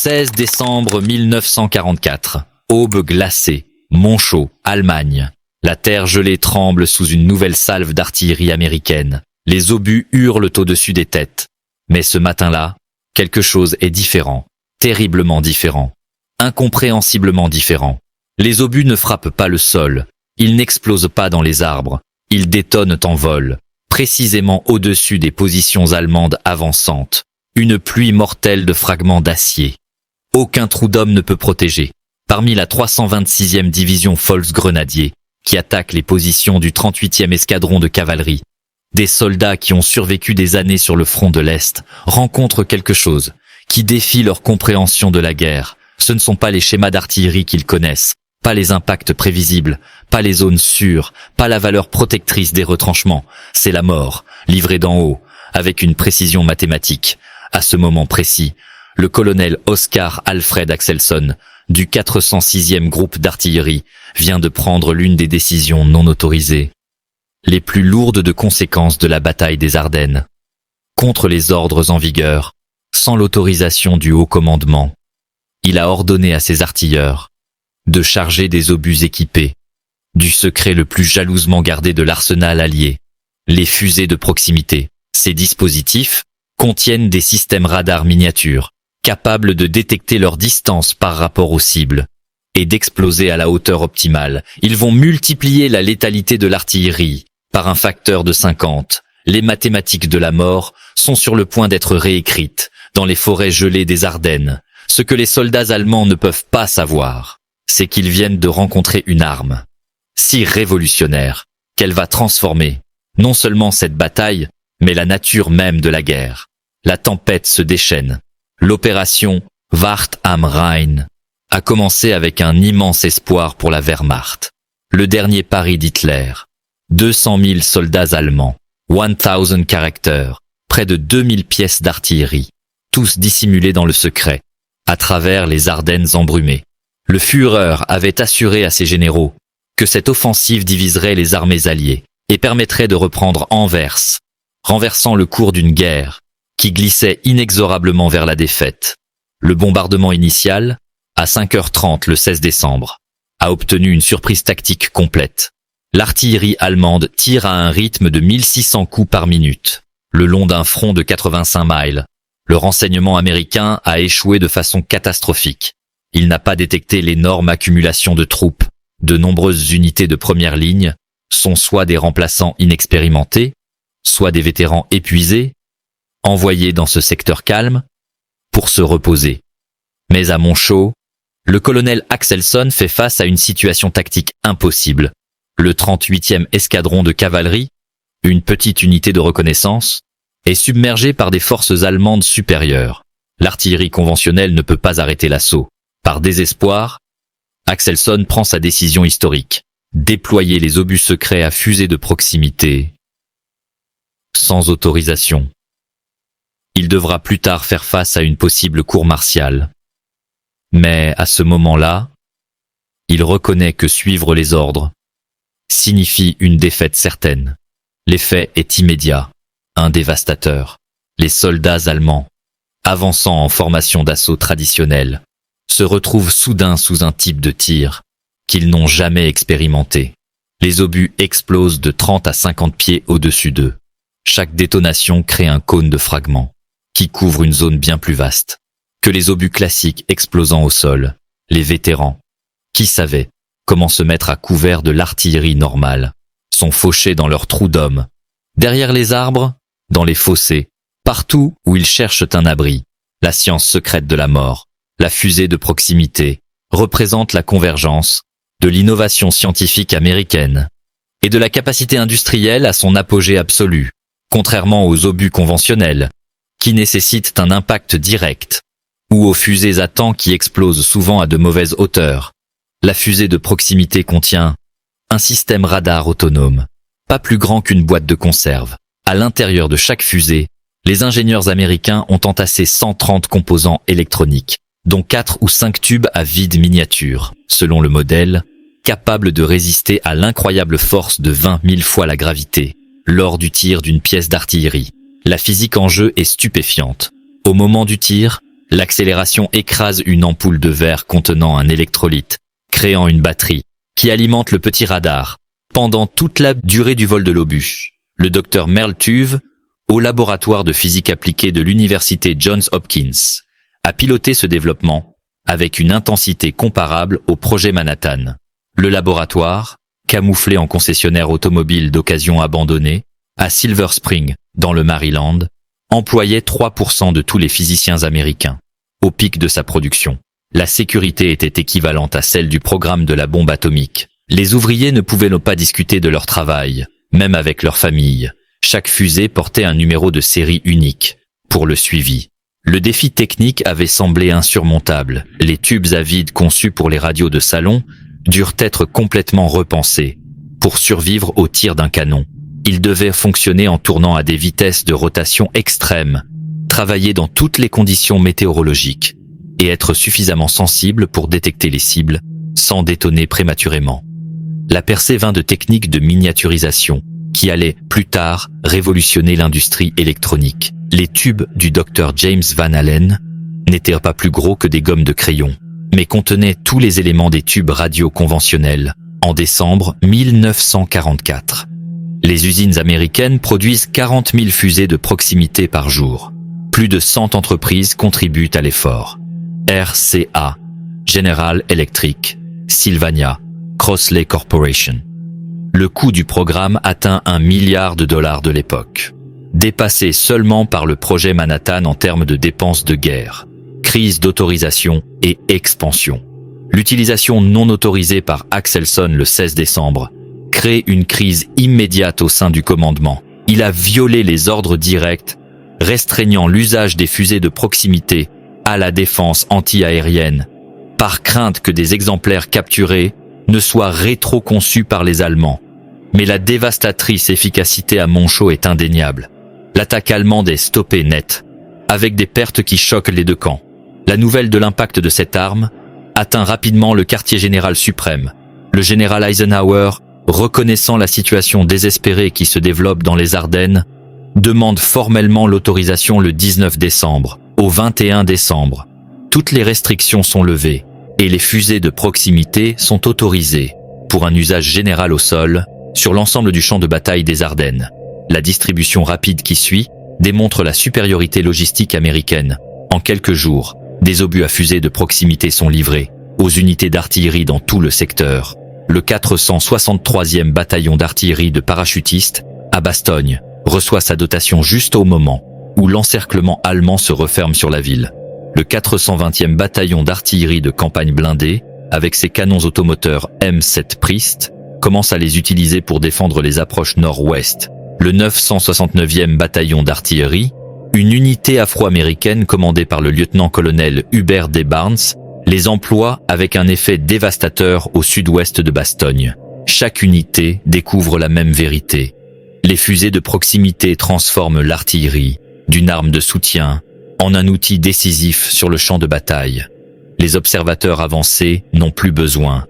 16 décembre 1944. Aube glacée. Montchaud, Allemagne. La terre gelée tremble sous une nouvelle salve d'artillerie américaine. Les obus hurlent au-dessus des têtes. Mais ce matin-là, quelque chose est différent. Terriblement différent. Incompréhensiblement différent. Les obus ne frappent pas le sol. Ils n'explosent pas dans les arbres. Ils détonnent en vol, précisément au-dessus des positions allemandes avançantes. Une pluie mortelle de fragments d'acier. Aucun trou d'homme ne peut protéger. Parmi la 326e division Volksgrenadier, qui attaque les positions du 38e escadron de cavalerie, des soldats qui ont survécu des années sur le front de l'Est rencontrent quelque chose qui défie leur compréhension de la guerre. Ce ne sont pas les schémas d'artillerie qu'ils connaissent, pas les impacts prévisibles, pas les zones sûres, pas la valeur protectrice des retranchements. C'est la mort, livrée d'en haut, avec une précision mathématique. À ce moment précis, le colonel Oscar Alfred Axelson, du 406e groupe d'artillerie, vient de prendre l'une des décisions non autorisées, les plus lourdes de conséquences de la bataille des Ardennes. Contre les ordres en vigueur, sans l'autorisation du haut commandement, il a ordonné à ses artilleurs de charger des obus équipés, du secret le plus jalousement gardé de l'arsenal allié, les fusées de proximité. Ces dispositifs contiennent des systèmes radars miniatures, capables de détecter leur distance par rapport aux cibles et d'exploser à la hauteur optimale. Ils vont multiplier la létalité de l'artillerie par un facteur de 50. Les mathématiques de la mort sont sur le point d'être réécrites dans les forêts gelées des Ardennes. Ce que les soldats allemands ne peuvent pas savoir, c'est qu'ils viennent de rencontrer une arme si révolutionnaire qu'elle va transformer non seulement cette bataille, mais la nature même de la guerre. La tempête se déchaîne. L'opération Wacht am Rhein a commencé avec un immense espoir pour la Wehrmacht. Le dernier pari d'Hitler. 200 000 soldats allemands, 1000 caractères, près de 2000 pièces d'artillerie, tous dissimulés dans le secret, à travers les Ardennes embrumées. Le Führer avait assuré à ses généraux que cette offensive diviserait les armées alliées et permettrait de reprendre Anvers, renversant le cours d'une guerre qui glissait inexorablement vers la défaite. Le bombardement initial, à 5h30 le 16 décembre, a obtenu une surprise tactique complète. L'artillerie allemande tire à un rythme de 1600 coups par minute, le long d'un front de 85 miles. Le renseignement américain a échoué de façon catastrophique. Il n'a pas détecté l'énorme accumulation de troupes. De nombreuses unités de première ligne sont soit des remplaçants inexpérimentés, soit des vétérans épuisés, envoyés dans ce secteur calme pour se reposer. Mais à Montchaud, le colonel Axelson fait face à une situation tactique impossible. Le 38e escadron de cavalerie, une petite unité de reconnaissance, est submergé par des forces allemandes supérieures. L'artillerie conventionnelle ne peut pas arrêter l'assaut. Par désespoir, Axelson prend sa décision historique. Déployer les obus secrets à fusée de proximité sans autorisation. Il devra plus tard faire face à une possible cour martiale. Mais à ce moment-là, il reconnaît que suivre les ordres signifie une défaite certaine. L'effet est immédiat, un dévastateur. Les soldats allemands, avançant en formation d'assaut traditionnelle, se retrouvent soudain sous un type de tir qu'ils n'ont jamais expérimenté. Les obus explosent de 30 à 50 pieds au-dessus d'eux. Chaque détonation crée un cône de fragments qui couvre une zone bien plus vaste que les obus classiques explosant au sol. Les vétérans, qui savaient comment se mettre à couvert de l'artillerie normale, sont fauchés dans leurs trous d'hommes, derrière les arbres, dans les fossés, partout où ils cherchent un abri. La science secrète de la mort, la fusée de proximité, représente la convergence de l'innovation scientifique américaine et de la capacité industrielle à son apogée absolu, contrairement aux obus conventionnels, qui nécessitent un impact direct, ou aux fusées à temps qui explosent souvent à de mauvaises hauteurs. La fusée de proximité contient un système radar autonome, pas plus grand qu'une boîte de conserve. À l'intérieur de chaque fusée, les ingénieurs américains ont entassé 130 composants électroniques, dont 4 ou 5 tubes à vide miniature, selon le modèle, capables de résister à l'incroyable force de 20 000 fois la gravité, lors du tir d'une pièce d'artillerie. La physique en jeu est stupéfiante. Au moment du tir, L'accélération écrase une ampoule de verre contenant un électrolyte, créant une batterie, qui alimente le petit radar. Pendant toute la durée du vol de l'obus, le docteur Merle Tuve, au laboratoire de physique appliquée de l'université Johns Hopkins, a piloté ce développement avec une intensité comparable au projet Manhattan. Le laboratoire, camouflé en concessionnaire automobile d'occasion abandonné, à Silver Spring, dans le Maryland, employait 3% de tous les physiciens américains. Au pic de sa production, la sécurité était équivalente à celle du programme de la bombe atomique. Les ouvriers ne pouvaient pas discuter de leur travail, même avec leur famille. Chaque fusée portait un numéro de série unique pour le suivi. Le défi technique avait semblé insurmontable. Les tubes à vide conçus pour les radios de salon durent être complètement repensés. Pour survivre au tir d'un canon, ils devaient fonctionner en tournant à des vitesses de rotation extrêmes, travailler dans toutes les conditions météorologiques et être suffisamment sensibles pour détecter les cibles sans détonner prématurément. La percée vint de techniques de miniaturisation qui allaient, plus tard, révolutionner l'industrie électronique. Les tubes du Dr James Van Allen n'étaient pas plus gros que des gommes de crayon, mais contenaient tous les éléments des tubes radio conventionnels. En décembre 1944, les usines américaines produisent 40 000 fusées de proximité par jour. Plus de 100 entreprises contribuent à l'effort. RCA, General Electric, Sylvania, Crossley Corporation. Le coût du programme atteint $1 milliard de l'époque, dépassé seulement par le projet Manhattan en termes de dépenses de guerre, crise d'autorisation et expansion. L'utilisation non autorisée par Axelson le 16 décembre crée une crise immédiate au sein du commandement. Il a violé les ordres directs, restreignant l'usage des fusées de proximité à la défense anti-aérienne, par crainte que des exemplaires capturés ne soient rétro-conçus par les Allemands. Mais la dévastatrice efficacité à Monchaux est indéniable. L'attaque allemande est stoppée net, avec des pertes qui choquent les deux camps. La nouvelle de l'impact de cette arme atteint rapidement le quartier général suprême. Le général Eisenhower, reconnaissant la situation désespérée qui se développe dans les Ardennes, demande formellement l'autorisation le 19 décembre. Au 21 décembre, toutes les restrictions sont levées et les fusées de proximité sont autorisées pour un usage général au sol sur l'ensemble du champ de bataille des Ardennes. La distribution rapide qui suit démontre la supériorité logistique américaine. En quelques jours, des obus à fusées de proximité sont livrés aux unités d'artillerie dans tout le secteur. Le 463e bataillon d'artillerie de parachutistes, à Bastogne, reçoit sa dotation juste au moment où l'encerclement allemand se referme sur la ville. Le 420e bataillon d'artillerie de campagne blindée, avec ses canons automoteurs M7 Priest, commence à les utiliser pour défendre les approches nord-ouest. Le 969e bataillon d'artillerie, une unité afro-américaine commandée par le lieutenant-colonel Hubert D. Barnes, les emploie avec un effet dévastateur au sud-ouest de Bastogne. Chaque unité découvre la même vérité. Les fusées de proximité transforment l'artillerie d'une arme de soutien en un outil décisif sur le champ de bataille. Les observateurs avancés n'ont plus besoin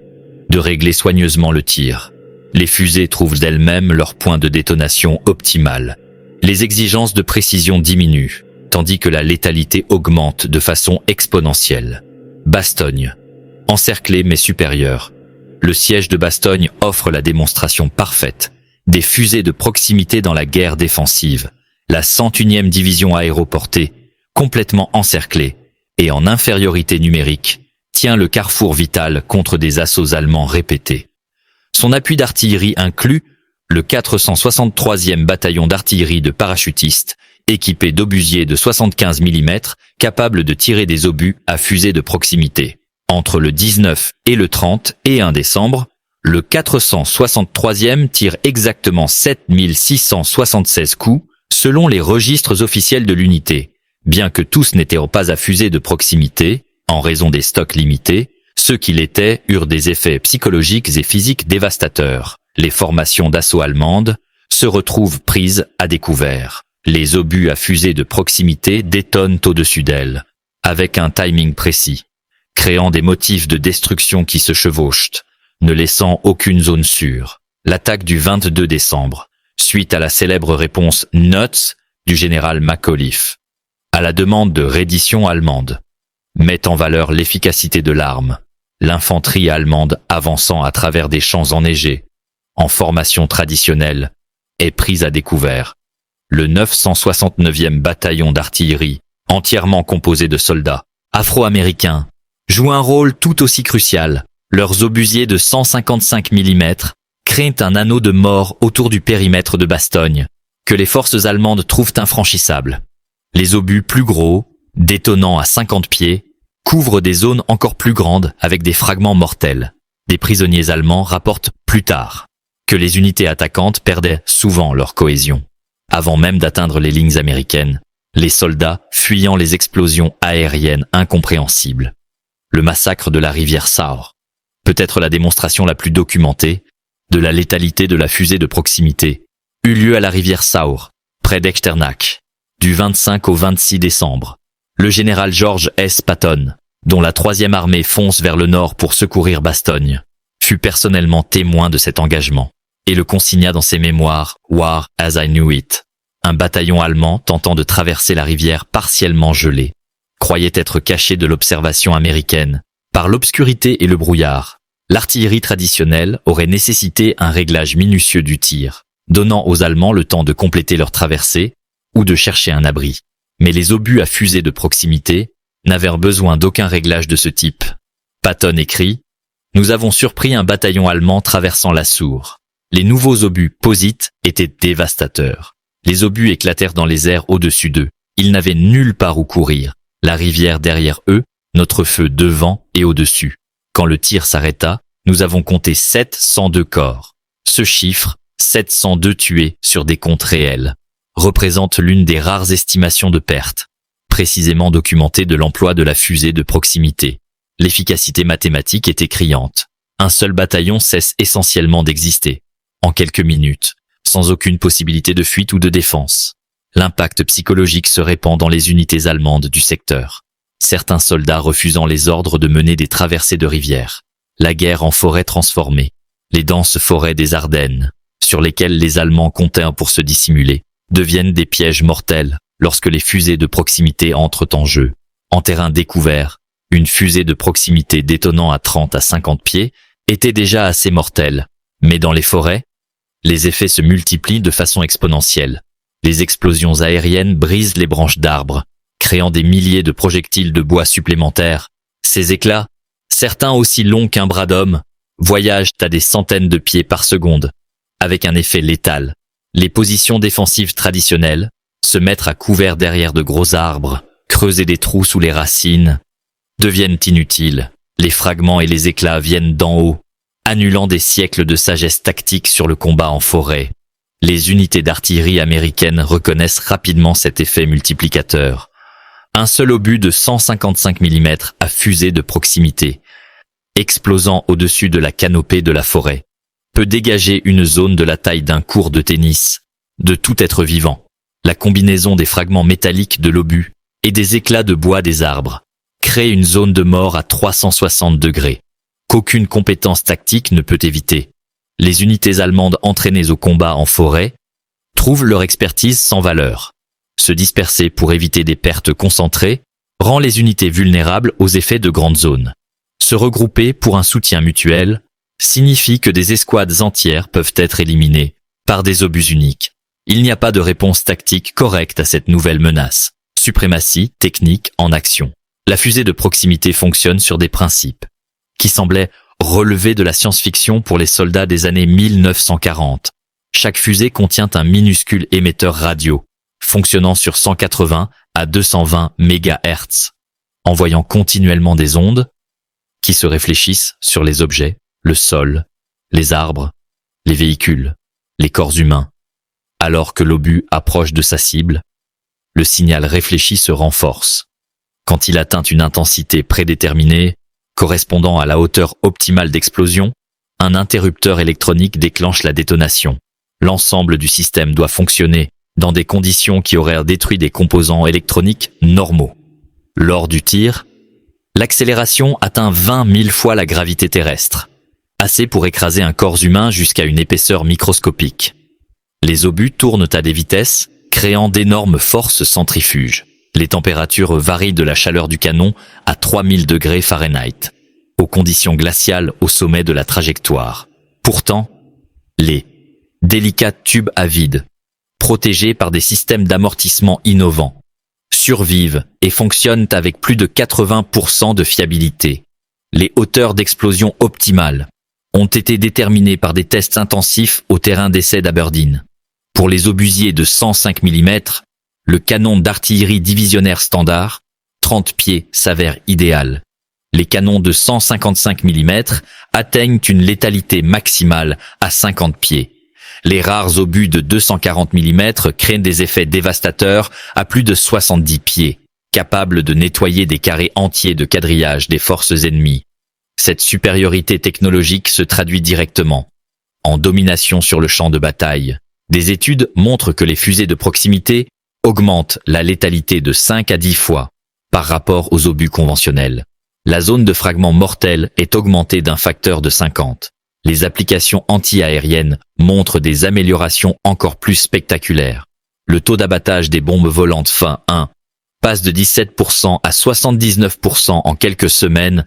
de régler soigneusement le tir. Les fusées trouvent d'elles-mêmes leur point de détonation optimal. Les exigences de précision diminuent, tandis que la létalité augmente de façon exponentielle. Bastogne, encerclée mais supérieure. Le siège de Bastogne offre la démonstration parfaite des fusées de proximité dans la guerre défensive. La 101e division aéroportée, complètement encerclée et en infériorité numérique, tient le carrefour vital contre des assauts allemands répétés. Son appui d'artillerie inclut le 463e bataillon d'artillerie de parachutistes, équipé d'obusiers de 75 mm, capables de tirer des obus à fusée de proximité. Entre le 19 et le 31 décembre, le 463e tire exactement 7676 coups, selon les registres officiels de l'unité. Bien que tous n'étaient pas à fusée de proximité, en raison des stocks limités, ceux qui l'étaient eurent des effets psychologiques et physiques dévastateurs. Les formations d'assaut allemandes se retrouvent prises à découvert. Les obus à fusée de proximité détonnent au-dessus d'elles, avec un timing précis, créant des motifs de destruction qui se chevauchent, ne laissant aucune zone sûre. L'attaque du 22 décembre, suite à la célèbre réponse Nuts du général McAuliffe, à la demande de reddition allemande, met en valeur l'efficacité de l'arme. L'infanterie allemande avançant à travers des champs enneigés, en formation traditionnelle, est prise à découvert. Le 969e bataillon d'artillerie, entièrement composé de soldats afro-américains, joue un rôle tout aussi crucial. Leurs obusiers de 155 mm créent un anneau de mort autour du périmètre de Bastogne, que les forces allemandes trouvent infranchissable. Les obus plus gros, détonnant à 50 pieds, couvrent des zones encore plus grandes avec des fragments mortels. Des prisonniers allemands rapportent plus tard que les unités attaquantes perdaient souvent leur cohésion. Avant même d'atteindre les lignes américaines, les soldats fuyant les explosions aériennes incompréhensibles. Le massacre de la rivière Saur, peut-être la démonstration la plus documentée de la létalité de la fusée de proximité, eut lieu à la rivière Saur, près d'Echternach, du 25 au 26 décembre. Le général George S. Patton, dont la 3e armée fonce vers le nord pour secourir Bastogne, fut personnellement témoin de cet engagement et le consigna dans ses mémoires « War as I Knew It ». Un bataillon allemand tentant de traverser la rivière partiellement gelée croyait être caché de l'observation américaine par l'obscurité et le brouillard. L'artillerie traditionnelle aurait nécessité un réglage minutieux du tir, donnant aux Allemands le temps de compléter leur traversée ou de chercher un abri. Mais les obus à fusée de proximité n'avaient besoin d'aucun réglage de ce type. Patton écrit « Nous avons surpris un bataillon allemand traversant la Sour. Les nouveaux obus posites étaient dévastateurs. Les obus éclatèrent dans les airs au-dessus d'eux. Ils n'avaient nulle part où courir. La rivière derrière eux, notre feu devant et au-dessus. Quand le tir s'arrêta, nous avons compté 702 corps. Ce chiffre, 702 tués sur des comptes réels, représente l'une des rares estimations de pertes, précisément documentées de l'emploi de la fusée de proximité. L'efficacité mathématique était criante. Un seul bataillon cesse essentiellement d'exister. En quelques minutes, sans aucune possibilité de fuite ou de défense. L'impact psychologique se répand dans les unités allemandes du secteur. Certains soldats refusant les ordres de mener des traversées de rivières. La guerre en forêt transformée. Les denses forêts des Ardennes, sur lesquelles les Allemands comptaient pour se dissimuler, deviennent des pièges mortels lorsque les fusées de proximité entrent en jeu. En terrain découvert, une fusée de proximité détonnant à 30 à 50 pieds était déjà assez mortelle. Mais dans les forêts, les effets se multiplient de façon exponentielle. Les explosions aériennes brisent les branches d'arbres, créant des milliers de projectiles de bois supplémentaires. Ces éclats, certains aussi longs qu'un bras d'homme, voyagent à des centaines de pieds par seconde, avec un effet létal. Les positions défensives traditionnelles, se mettre à couvert derrière de gros arbres, creuser des trous sous les racines, deviennent inutiles. Les fragments et les éclats viennent d'en haut, annulant des siècles de sagesse tactique sur le combat en forêt. Les unités d'artillerie américaines reconnaissent rapidement cet effet multiplicateur. Un seul obus de 155 mm à fusée de proximité, explosant au-dessus de la canopée de la forêt, peut dégager une zone de la taille d'un court de tennis, de tout être vivant. La combinaison des fragments métalliques de l'obus et des éclats de bois des arbres crée une zone de mort à 360 degrés, qu'aucune compétence tactique ne peut éviter. Les unités allemandes entraînées au combat en forêt trouvent leur expertise sans valeur. Se disperser pour éviter des pertes concentrées rend les unités vulnérables aux effets de grandes zones. Se regrouper pour un soutien mutuel signifie que des escouades entières peuvent être éliminées par des obus uniques. Il n'y a pas de réponse tactique correcte à cette nouvelle menace. Suprématie technique en action. La fusée de proximité fonctionne sur des principes qui semblaient relevés de la science-fiction pour les soldats des années 1940. Chaque fusée contient un minuscule émetteur radio, fonctionnant sur 180 à 220 MHz, envoyant continuellement des ondes qui se réfléchissent sur les objets, le sol, les arbres, les véhicules, les corps humains. Alors que l'obus approche de sa cible, le signal réfléchi se renforce. Quand il atteint une intensité prédéterminée, correspondant à la hauteur optimale d'explosion, un interrupteur électronique déclenche la détonation. L'ensemble du système doit fonctionner dans des conditions qui auraient détruit des composants électroniques normaux. Lors du tir, l'accélération atteint 20 000 fois la gravité terrestre, assez pour écraser un corps humain jusqu'à une épaisseur microscopique. Les obus tournent à des vitesses, créant d'énormes forces centrifuges. Les températures varient de la chaleur du canon à 3000 degrés Fahrenheit, aux conditions glaciales au sommet de la trajectoire. Pourtant, les délicats tubes à vide, protégés par des systèmes d'amortissement innovants, survivent et fonctionnent avec plus de 80% de fiabilité. Les hauteurs d'explosion optimales ont été déterminées par des tests intensifs au terrain d'essai d'Aberdeen. Pour les obusiers de 105 mm, le canon d'artillerie divisionnaire standard, 30 pieds, s'avère idéal. Les canons de 155 mm atteignent une létalité maximale à 50 pieds. Les rares obus de 240 mm créent des effets dévastateurs à plus de 70 pieds, capables de nettoyer des carrés entiers de quadrillage des forces ennemies. Cette supériorité technologique se traduit directement en domination sur le champ de bataille. Des études montrent que les fusées de proximité augmentent la létalité de 5 à 10 fois par rapport aux obus conventionnels. La zone de fragments mortels est augmentée d'un facteur de 50. Les applications anti-aériennes montrent des améliorations encore plus spectaculaires. Le taux d'abattage des bombes volantes fin 1 passe de 17% à 79% en quelques semaines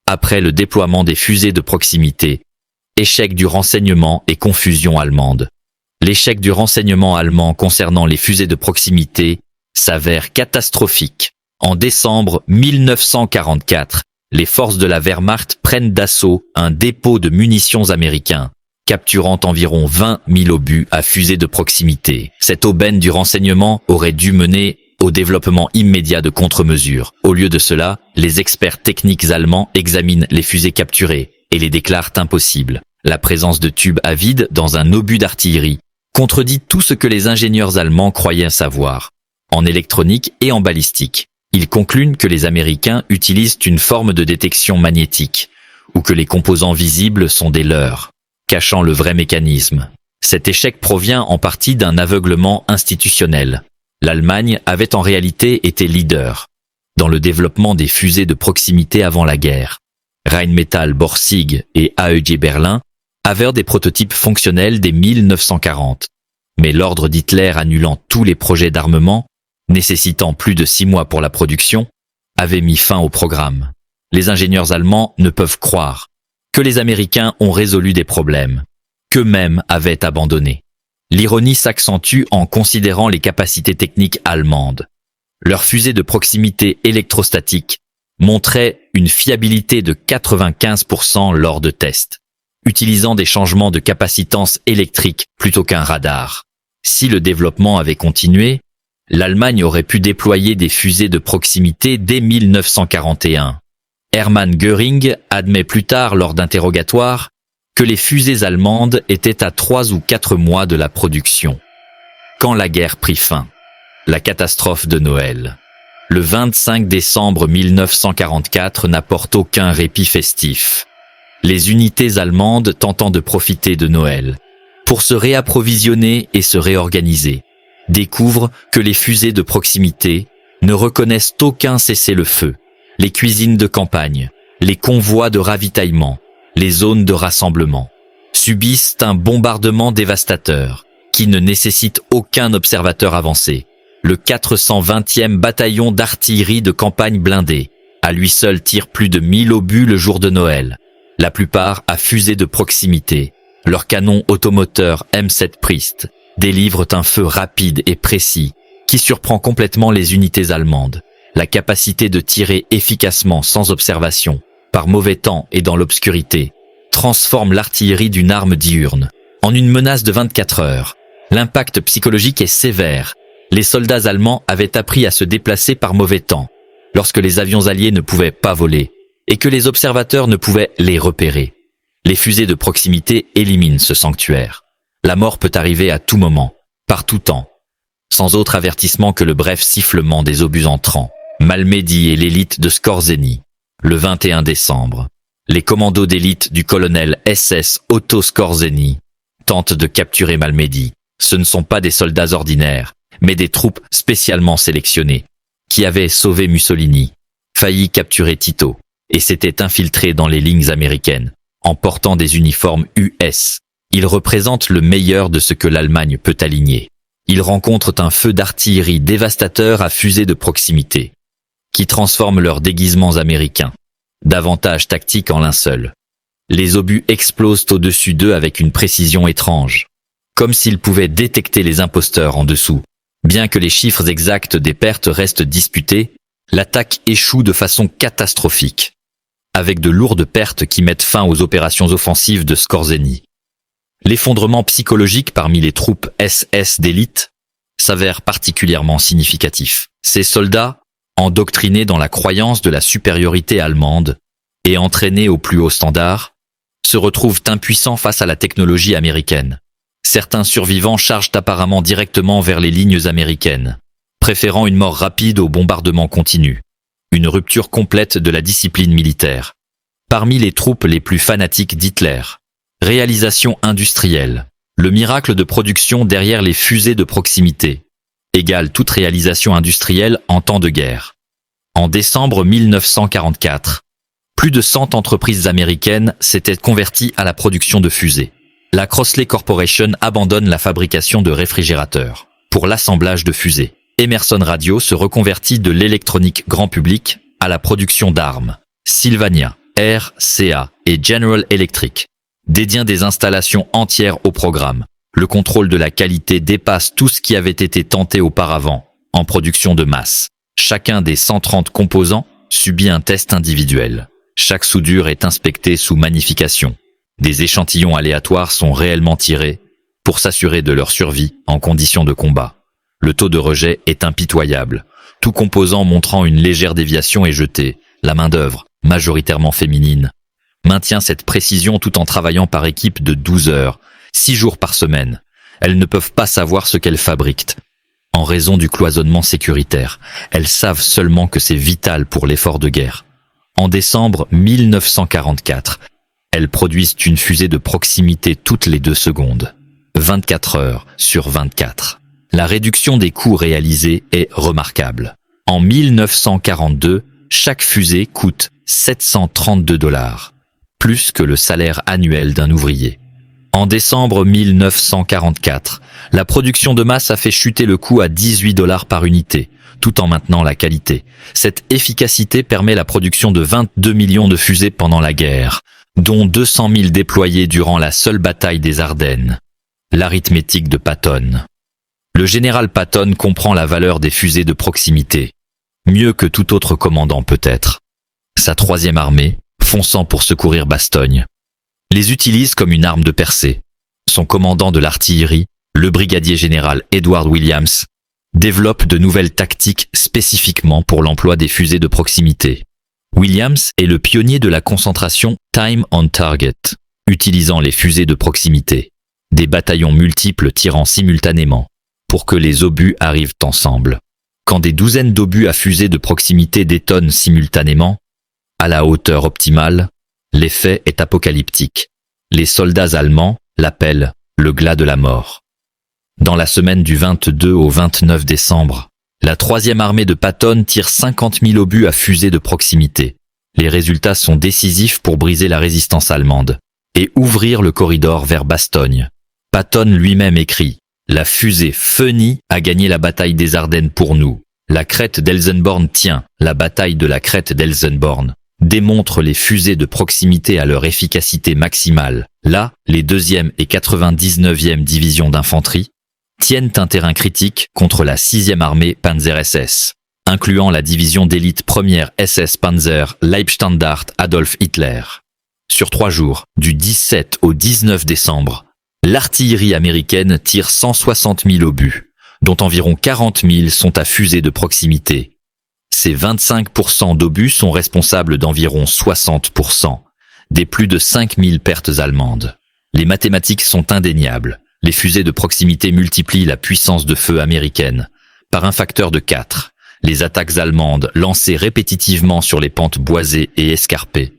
après le déploiement des fusées de proximité. Échec du renseignement et confusion allemande. L'échec du renseignement allemand concernant les fusées de proximité s'avère catastrophique. En décembre 1944, les forces de la Wehrmacht prennent d'assaut un dépôt de munitions américain, capturant environ 20 000 obus à fusées de proximité. Cette aubaine du renseignement aurait dû mener au développement immédiat de contre-mesures. Au lieu de cela, les experts techniques allemands examinent les fusées capturées et les déclarent impossibles. La présence de tubes à vide dans un obus d'artillerie contredit tout ce que les ingénieurs allemands croyaient savoir. En électronique et en balistique, ils concluent que les Américains utilisent une forme de détection magnétique, ou que les composants visibles sont des leurs, cachant le vrai mécanisme. Cet échec provient en partie d'un aveuglement institutionnel. L'Allemagne avait en réalité été leader dans le développement des fusées de proximité avant la guerre. Rheinmetall, Borsig et AEG Berlin avaient des prototypes fonctionnels dès 1940. Mais l'ordre d'Hitler annulant tous les projets d'armement, nécessitant plus de 6 mois pour la production, avait mis fin au programme. Les ingénieurs allemands ne peuvent croire que les Américains ont résolu des problèmes qu'eux-mêmes avaient abandonnés. L'ironie s'accentue en considérant les capacités techniques allemandes. Leurs fusées de proximité électrostatiques montraient une fiabilité de 95% lors de tests, utilisant des changements de capacitance électrique plutôt qu'un radar. Si le développement avait continué, l'Allemagne aurait pu déployer des fusées de proximité dès 1941. Hermann Göring admet plus tard lors d'interrogatoires que les fusées allemandes étaient à 3 ou 4 mois de la production. Quand la guerre prit fin, la catastrophe de Noël. Le 25 décembre 1944 n'apporte aucun répit festif. Les unités allemandes tentant de profiter de Noël pour se réapprovisionner et se réorganiser découvrent que les fusées de proximité ne reconnaissent aucun cessez-le-feu. Les cuisines de campagne, les convois de ravitaillement, les zones de rassemblement subissent un bombardement dévastateur qui ne nécessite aucun observateur avancé. Le 420e bataillon d'artillerie de campagne blindée, à lui seul tire plus de 1000 obus le jour de Noël. La plupart à fusées de proximité. Leurs canons automoteurs M7 Priest délivrent un feu rapide et précis qui surprend complètement les unités allemandes. La capacité de tirer efficacement sans observation, par mauvais temps et dans l'obscurité, transforme l'artillerie d'une arme diurne en une menace de 24 heures. L'impact psychologique est sévère. Les soldats allemands avaient appris à se déplacer par mauvais temps, lorsque les avions alliés ne pouvaient pas voler, et que les observateurs ne pouvaient les repérer. Les fusées de proximité éliminent ce sanctuaire. La mort peut arriver à tout moment, par tout temps, sans autre avertissement que le bref sifflement des obus entrants. Malmedy et l'élite de Skorzeny. Le 21 décembre, les commandos d'élite du colonel SS Otto Skorzeny tentent de capturer Malmedy. Ce ne sont pas des soldats ordinaires, mais des troupes spécialement sélectionnées, qui avaient sauvé Mussolini, failli capturer Tito, et s'étaient infiltrés dans les lignes américaines, en portant des uniformes US. Ils représentent le meilleur de ce que l'Allemagne peut aligner. Ils rencontrent un feu d'artillerie dévastateur à fusées de proximité, qui transforme leurs déguisements américains, davantage tactiques en linceul. Les obus explosent au-dessus d'eux avec une précision étrange, comme s'ils pouvaient détecter les imposteurs en dessous. Bien que les chiffres exacts des pertes restent disputés, l'attaque échoue de façon catastrophique, avec de lourdes pertes qui mettent fin aux opérations offensives de Skorzeny. L'effondrement psychologique parmi les troupes SS d'élite s'avère particulièrement significatif. Ces soldats, endoctrinés dans la croyance de la supériorité allemande et entraînés au plus haut standard, se retrouvent impuissants face à la technologie américaine. Certains survivants chargent apparemment directement vers les lignes américaines, préférant une mort rapide au bombardement continu. Une rupture complète de la discipline militaire. Parmi les troupes les plus fanatiques d'Hitler, réalisation industrielle, le miracle de production derrière les fusées de proximité, égale toute réalisation industrielle en temps de guerre. En décembre 1944, plus de 100 entreprises américaines s'étaient converties à la production de fusées. La Crossley Corporation abandonne la fabrication de réfrigérateurs pour l'assemblage de fusées. Emerson Radio se reconvertit de l'électronique grand public à la production d'armes. Sylvania, RCA et General Electric dédient des installations entières au programme. Le contrôle de la qualité dépasse tout ce qui avait été tenté auparavant en production de masse. Chacun des 130 composants subit un test individuel. Chaque soudure est inspectée sous magnification. Des échantillons aléatoires sont réellement tirés pour s'assurer de leur survie en conditions de combat. Le taux de rejet est impitoyable. Tout composant montrant une légère déviation est jeté. La main-d'œuvre, majoritairement féminine, maintient cette précision tout en travaillant par équipe de 12 heures, 6 jours par semaine. Elles ne peuvent pas savoir ce qu'elles fabriquent. En raison du cloisonnement sécuritaire, elles savent seulement que c'est vital pour l'effort de guerre. En décembre 1944, elles produisent une fusée de proximité toutes les 2 secondes, 24 heures sur 24. La réduction des coûts réalisés est remarquable. En 1942, chaque fusée coûte $732, plus que le salaire annuel d'un ouvrier. En décembre 1944, la production de masse a fait chuter le coût à $18 par unité, tout en maintenant la qualité. Cette efficacité permet la production de 22 millions de fusées pendant la guerre, dont 200 000 déployées durant la seule bataille des Ardennes. L'arithmétique de Patton. Le général Patton comprend la valeur des fusées de proximité, mieux que tout autre commandant peut-être. Sa 3e armée, fonçant pour secourir Bastogne, les utilise comme une arme de percée. Son commandant de l'artillerie, le brigadier général Edward Williams, développe de nouvelles tactiques spécifiquement pour l'emploi des fusées de proximité. Williams est le pionnier de la concentration Time on Target, utilisant les fusées de proximité, des bataillons multiples tirant simultanément, pour que les obus arrivent ensemble. Quand des douzaines d'obus à fusées de proximité détonnent simultanément, à la hauteur optimale, l'effet est apocalyptique. Les soldats allemands l'appellent le glas de la mort. Dans la semaine du 22 au 29 décembre, la 3e armée de Patton tire 50 000 obus à fusées de proximité. Les résultats sont décisifs pour briser la résistance allemande et ouvrir le corridor vers Bastogne. Patton lui-même écrit « La fusée Feuny a gagné la bataille des Ardennes pour nous. La crête d'Elsenborn tient. La bataille de la crête d'Elsenborn démontre les fusées de proximité à leur efficacité maximale. Là, les 2e et 99e divisions d'infanterie tiennent un terrain critique contre la 6e armée Panzer SS, incluant la division d'élite 1er SS Panzer Leibstandart Adolf Hitler. Sur 3 jours, du 17 au 19 décembre, l'artillerie américaine tire 160 000 obus, dont environ 40 000 sont à fusées de proximité. Ces 25% d'obus sont responsables d'environ 60% des plus de 5 000 pertes allemandes. Les mathématiques sont indéniables. Les fusées de proximité multiplient la puissance de feu américaine par un facteur de 4. Les attaques allemandes, lancées répétitivement sur les pentes boisées et escarpées,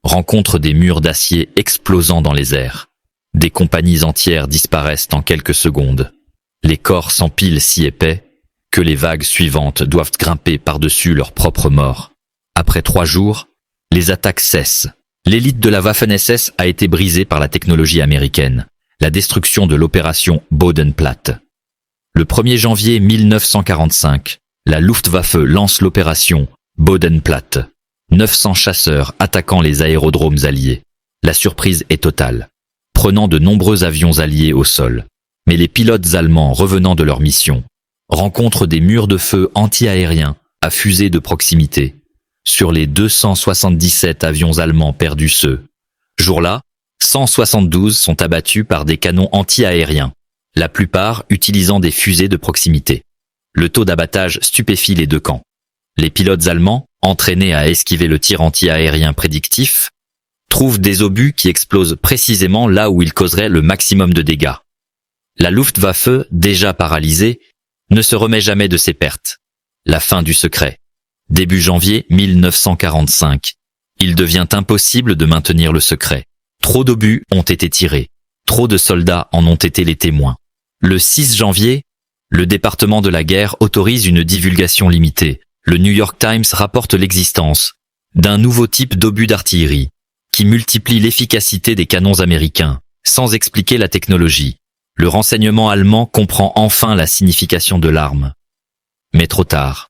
rencontrent des murs d'acier explosant dans les airs. Des compagnies entières disparaissent en quelques secondes. Les corps s'empilent si épais que les vagues suivantes doivent grimper par-dessus leurs propres morts. Après 3 jours, les attaques cessent. L'élite de la Waffen-SS a été brisée par la technologie américaine. La destruction de l'opération Bodenplatte. Le 1er janvier 1945, la Luftwaffe lance l'opération Bodenplatte. 900 chasseurs attaquant les aérodromes alliés. La surprise est totale, prenant de nombreux avions alliés au sol. Mais les pilotes allemands revenant de leur mission rencontrent des murs de feu anti-aériens à fusées de proximité. Sur les 277 avions allemands perdus ce jour-là, 172 sont abattus par des canons anti-aériens, la plupart utilisant des fusées de proximité. Le taux d'abattage stupéfie les deux camps. Les pilotes allemands, entraînés à esquiver le tir anti-aérien prédictif, trouvent des obus qui explosent précisément là où ils causeraient le maximum de dégâts. La Luftwaffe, déjà paralysée, ne se remet jamais de ses pertes. La fin du secret. Début janvier 1945. Il devient impossible de maintenir le secret. Trop d'obus ont été tirés. Trop de soldats en ont été les témoins. Le 6 janvier, le département de la guerre autorise une divulgation limitée. Le New York Times rapporte l'existence d'un nouveau type d'obus d'artillerie qui multiplie l'efficacité des canons américains, sans expliquer la technologie. Le renseignement allemand comprend enfin la signification de l'arme. Mais trop tard.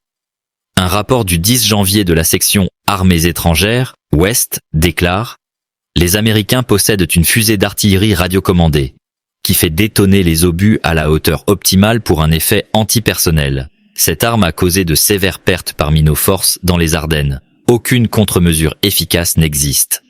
Un rapport du 10 janvier de la section Armées étrangères, Ouest, déclare « Les Américains possèdent une fusée d'artillerie radiocommandée qui fait détonner les obus à la hauteur optimale pour un effet antipersonnel. Cette arme a causé de sévères pertes parmi nos forces dans les Ardennes. Aucune contre-mesure efficace n'existe. »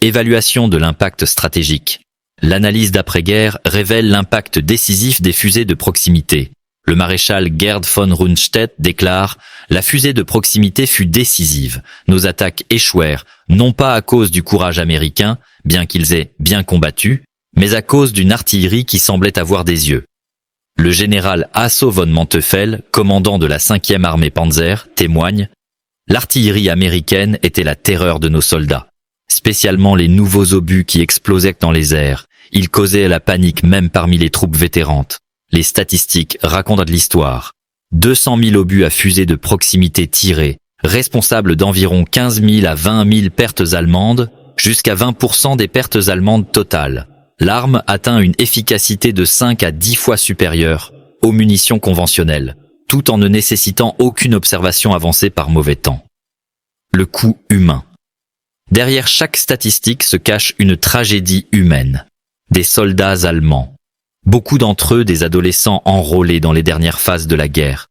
Évaluation de l'impact stratégique. L'analyse d'après-guerre révèle l'impact décisif des fusées de proximité. Le maréchal Gerd von Rundstedt déclare « La fusée de proximité fut décisive. Nos attaques échouèrent, non pas à cause du courage américain, bien qu'ils aient bien combattu, mais à cause d'une artillerie qui semblait avoir des yeux. » Le général Hasso von Manteuffel, commandant de la 5e armée Panzer, témoigne « L'artillerie américaine était la terreur de nos soldats. Spécialement les nouveaux obus qui explosaient dans les airs. Ils causaient la panique même parmi les troupes vétérantes. Les statistiques racontent de l'histoire. 200 000 obus à fusée de proximité tirés, responsables d'environ 15 000 à 20 000 pertes allemandes, jusqu'à 20% des pertes allemandes totales. L'arme atteint une efficacité de 5 à 10 fois supérieure aux munitions conventionnelles, tout en ne nécessitant aucune observation avancée par mauvais temps. Le coût humain. Derrière chaque statistique se cache une tragédie humaine. Des soldats allemands, beaucoup d'entre eux des adolescents enrôlés dans les dernières phases de la guerre,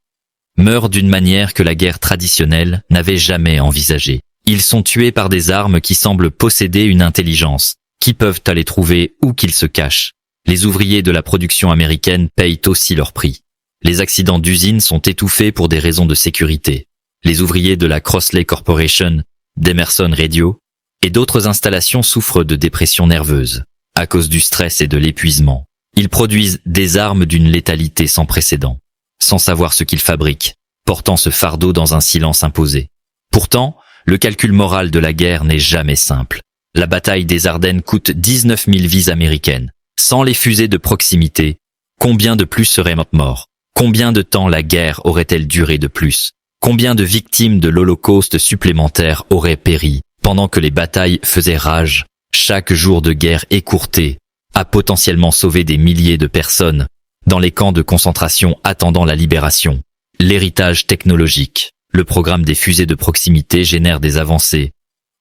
meurent d'une manière que la guerre traditionnelle n'avait jamais envisagée. Ils sont tués par des armes qui semblent posséder une intelligence, qui peuvent aller trouver où qu'ils se cachent. Les ouvriers de la production américaine payent aussi leur prix. Les accidents d'usine sont étouffés pour des raisons de sécurité. Les ouvriers de la Crossley Corporation, d'Emerson Radio, et d'autres installations souffrent de dépression nerveuse, à cause du stress et de l'épuisement. Ils produisent des armes d'une létalité sans précédent, sans savoir ce qu'ils fabriquent, portant ce fardeau dans un silence imposé. Pourtant, le calcul moral de la guerre n'est jamais simple. La bataille des Ardennes coûte 19 000 vies américaines. Sans les fusées de proximité, combien de plus seraient morts? Combien de temps la guerre aurait-elle duré de plus? Combien de victimes de l'Holocauste supplémentaires auraient péri pendant que les batailles faisaient rage? Chaque jour de guerre écourté a potentiellement sauvé des milliers de personnes dans les camps de concentration attendant la libération. L'héritage technologique. Le programme des fusées de proximité génère des avancées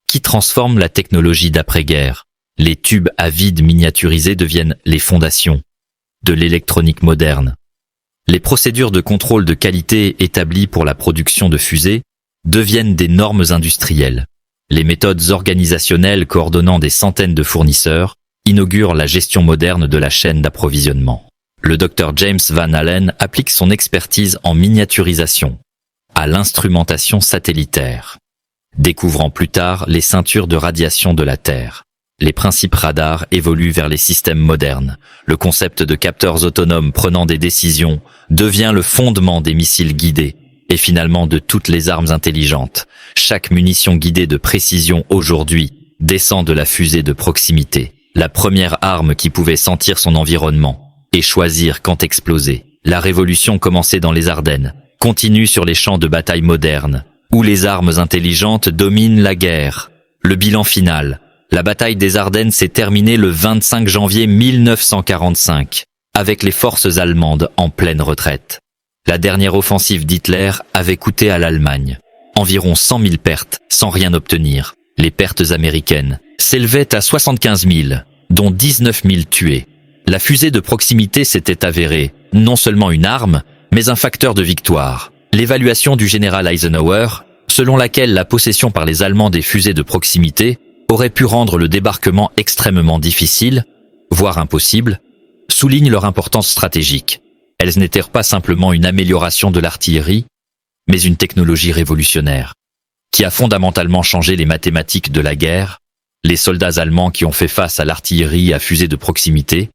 qui transforment la technologie d'après-guerre. Les tubes à vide miniaturisés deviennent les fondations de l'électronique moderne. Les procédures de contrôle de qualité établies pour la production de fusées deviennent des normes industrielles. Les méthodes organisationnelles coordonnant des centaines de fournisseurs inaugurent la gestion moderne de la chaîne d'approvisionnement. Le Dr James Van Allen applique son expertise en miniaturisation à l'instrumentation satellitaire, découvrant plus tard les ceintures de radiation de la Terre. Les principes radars évoluent vers les systèmes modernes. Le concept de capteurs autonomes prenant des décisions devient le fondement des missiles guidés et finalement de toutes les armes intelligentes. Chaque munition guidée de précision aujourd'hui descend de la fusée de proximité, la première arme qui pouvait sentir son environnement et choisir quand exploser. La révolution commencée dans les Ardennes continue sur les champs de bataille modernes, où les armes intelligentes dominent la guerre. Le bilan final. La bataille des Ardennes s'est terminée le 25 janvier 1945. avec les forces allemandes en pleine retraite. La dernière offensive d'Hitler avait coûté à l'Allemagne environ 100 000 pertes sans rien obtenir. Les pertes américaines s'élevaient à 75 000, dont 19 000 tués. La fusée de proximité s'était avérée non seulement une arme, mais un facteur de victoire. L'évaluation du général Eisenhower, selon laquelle la possession par les Allemands des fusées de proximité aurait pu rendre le débarquement extrêmement difficile, voire impossible, souligne leur importance stratégique. Elles n'étaient pas simplement une amélioration de l'artillerie, mais une technologie révolutionnaire, qui a fondamentalement changé les mathématiques de la guerre. Les soldats allemands qui ont fait face à l'artillerie à fusée de proximité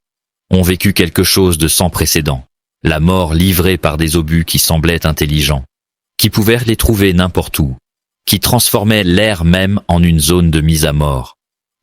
ont vécu quelque chose de sans précédent. La mort livrée par des obus qui semblaient intelligents, qui pouvaient les trouver n'importe où, qui transformaient l'air même en une zone de mise à mort.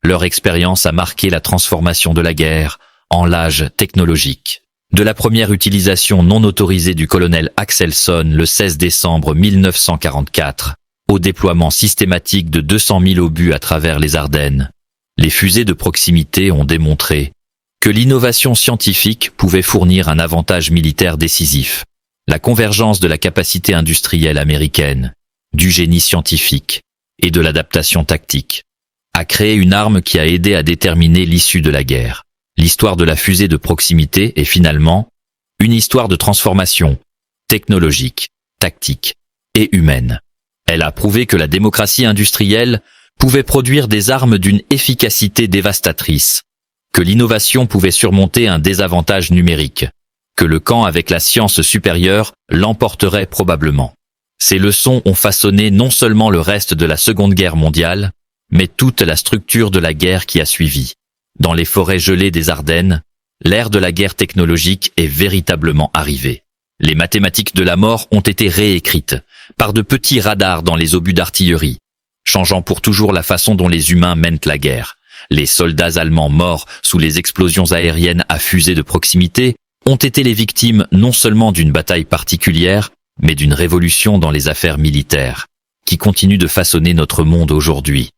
Leur expérience a marqué la transformation de la guerre en l'âge technologique. De la première utilisation non autorisée du colonel Axelson le 16 décembre 1944, au déploiement systématique de 200 000 obus à travers les Ardennes, les fusées de proximité ont démontré que l'innovation scientifique pouvait fournir un avantage militaire décisif. La convergence de la capacité industrielle américaine, du génie scientifique et de l'adaptation tactique a créé une arme qui a aidé à déterminer l'issue de la guerre. L'histoire de la fusée de proximité est finalement une histoire de transformation technologique, tactique et humaine. Elle a prouvé que la démocratie industrielle pouvait produire des armes d'une efficacité dévastatrice, que l'innovation pouvait surmonter un désavantage numérique, que le camp avec la science supérieure l'emporterait probablement. Ces leçons ont façonné non seulement le reste de la Seconde Guerre mondiale, mais toute la structure de la guerre qui a suivi. Dans les forêts gelées des Ardennes, l'ère de la guerre technologique est véritablement arrivée. Les mathématiques de la mort ont été réécrites par de petits radars dans les obus d'artillerie, changeant pour toujours la façon dont les humains mènent la guerre. Les soldats allemands morts sous les explosions aériennes à fusées de proximité ont été les victimes non seulement d'une bataille particulière, mais d'une révolution dans les affaires militaires, qui continue de façonner notre monde aujourd'hui.